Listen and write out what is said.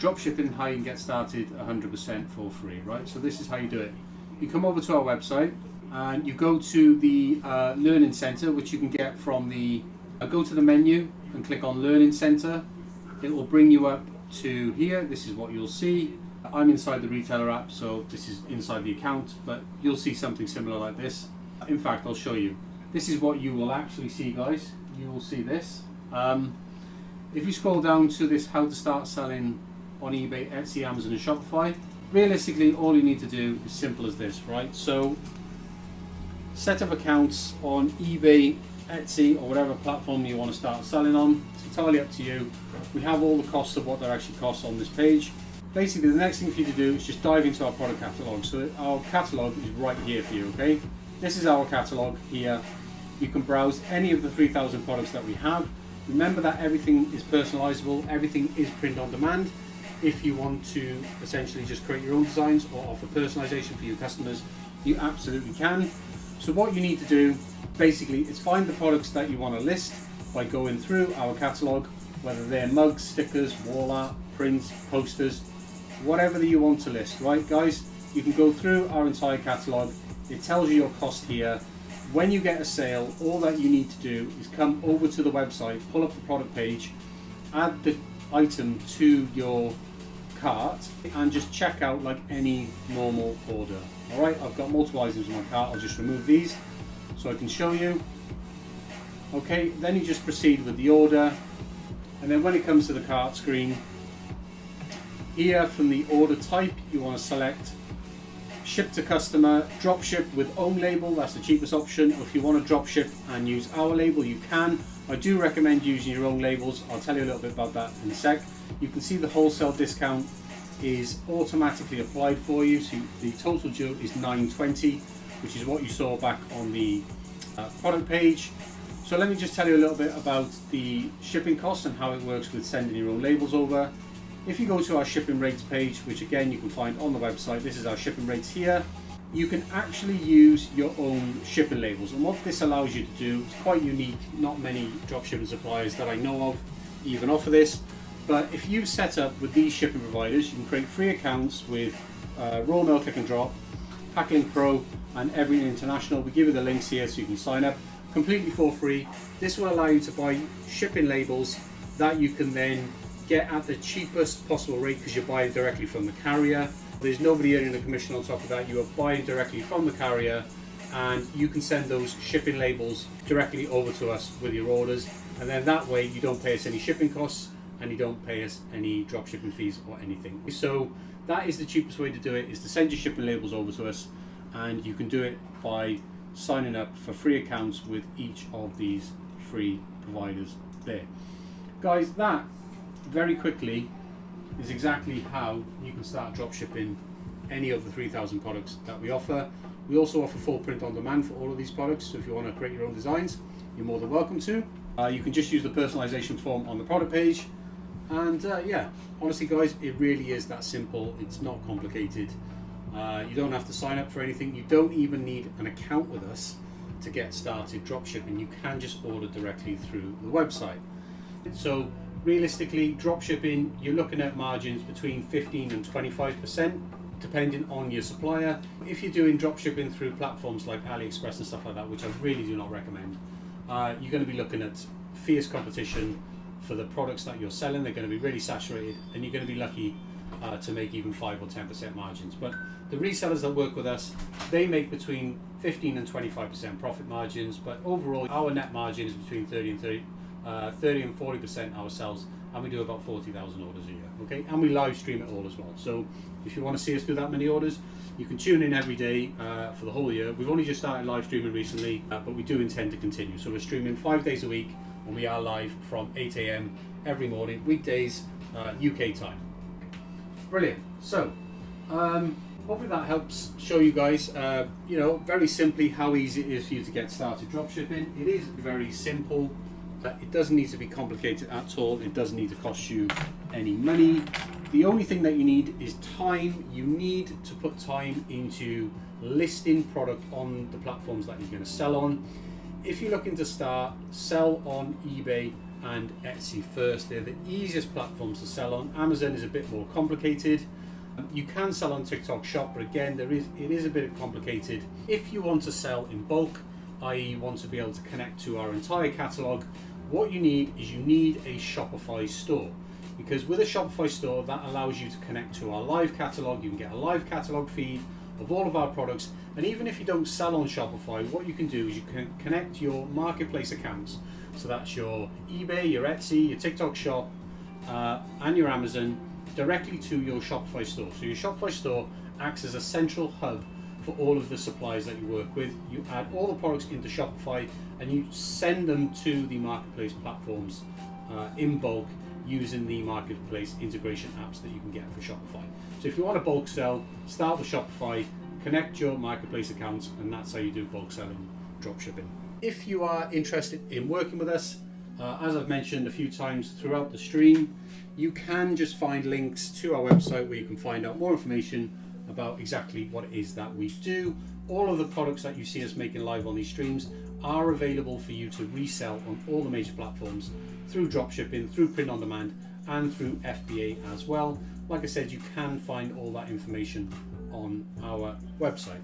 dropshipping, how you can get started 100% for free, right? So this is how you do it. You come over to our website and you go to the Learning Center, which you can get from the, go to the menu and click on Learning Center. It will bring you up to here. This is what you'll see. I'm inside the retailer app, so this is inside the account, but you'll see something similar like this. In fact, I'll show you. This is what you will actually see, guys. You will see this. If you scroll down to this, how to start selling on eBay, Etsy, Amazon and Shopify, realistically all you need to do is simple as this, right? So set up accounts on eBay, Etsy or whatever platform you want to start selling on. It's entirely up to you. We have all the costs of what they're actually costs on this page. Basically the next thing for you to do is just dive into our product catalog. So our catalog is right here for you, okay? This is our catalog here. You can browse any of the 3,000 products that we have. Remember that everything is personalizable, everything is print on demand. If you want to essentially just create your own designs or offer personalization for your customers, you absolutely can. So what you need to do basically is find the products that you want to list by going through our catalog, whether they're mugs, stickers, wall art, prints, posters, whatever that you want to list, right guys? You can go through our entire catalog. It tells you your cost here. When you get a sale, all that you need to do is come over to the website, pull up the product page, add the item to your cart and just check out like any normal order. Alright, I've got multiple items in my cart. I'll just remove these so I can show you. Okay, then you just proceed with the order, and then when it comes to the cart screen, here from the order type you want to select ship to customer, drop ship with own label, that's the cheapest option. If you want to drop ship and use our label, you can. I do recommend using your own labels. I'll tell you a little bit about that in a sec. You can see the wholesale discount is automatically applied for you. So the total due is $9.20, which is what you saw back on the product page. So let me just tell you a little bit about the shipping costs and how it works with sending your own labels over. If you go to our shipping rates page, which again you can find on the website, this is our shipping rates here. You can actually use your own shipping labels, and what this allows you to do is quite unique. Not many dropshipping suppliers that I know of even offer this, but if you set up with these shipping providers, you can create free accounts with Raw Mail, Click and Drop, Packlink Pro and Everything International. We give you the links here so you can sign up completely for free. This will allow you to buy shipping labels that you can then get at the cheapest possible rate because you're buying directly from the carrier. There's nobody earning a commission on top of that. You are buying directly from the carrier, and you can send those shipping labels directly over to us with your orders, and then that way you don't pay us any shipping costs and you don't pay us any drop shipping fees or anything. So that is the cheapest way to do it, is to send your shipping labels over to us, and you can do it by signing up for free accounts with each of these free providers there. Guys, that very quickly is exactly how you can start drop shipping any of the 3,000 products that we offer. We also offer full print on demand for all of these products, so if you want to create your own designs, you're more than welcome to. You can just use the personalization form on the product page, and yeah, honestly guys, it really is that simple. It's not complicated. You don't have to sign up for anything. You don't even need an account with us to get started drop shipping. You can just order directly through the website. So realistically, drop shipping, you're looking at margins between 15 and 25%, depending on your supplier. If you're doing drop shipping through platforms like AliExpress and stuff like that, which I really do not recommend, you're going to be looking at fierce competition for the products that you're selling. They're going to be really saturated, and you're going to be lucky to make even 5 or 10% margins. But the resellers that work with us, they make between 15 and 25% profit margins, but overall our net margin is between 30 and 40% ourselves, and we do about 40,000 orders a year, okay? And we live stream it all as well. So if you want to see us do that many orders, you can tune in every day for the whole year. We've only just started live streaming recently, but we do intend to continue. So we're streaming 5 days a week, and we are live from 8 a.m. every morning, weekdays, UK time. Brilliant. So hopefully that helps show you guys, you know, very simply how easy it is for you to get started dropshipping. It is very simple. It doesn't need to be complicated at all. It doesn't need to cost you any money. The only thing that you need is time. You need to put time into listing product on the platforms that you're going to sell on. If you're looking to sell on eBay and Etsy first. They're the easiest platforms to sell on. Amazon is a bit more complicated. You can sell on TikTok Shop, but again, it is a bit complicated. If you want to sell in bulk, i.e. you want to be able to connect to our entire catalog, what you need is a Shopify store. Because with a Shopify store, that allows you to connect to our live catalog. You can get a live catalog feed of all of our products. And even if you don't sell on Shopify, what you can do is you can connect your marketplace accounts. So that's your eBay, your Etsy, your TikTok Shop, and your Amazon directly to your Shopify store. So your Shopify store acts as a central hub for all of the suppliers that you work with. You add all the products into Shopify and you send them to the marketplace platforms in bulk using the marketplace integration apps that you can get for Shopify. So if you want to bulk sell, start with Shopify, connect your marketplace accounts, and that's how you do bulk selling dropshipping. If you are interested in working with us, as I've mentioned a few times throughout the stream, you can just find links to our website where you can find out more information about exactly what it is that we do. All of the products that you see us making live on these streams are available for you to resell on all the major platforms through dropshipping, through print on demand, and through FBA as well. Like I said, you can find all that information on our website.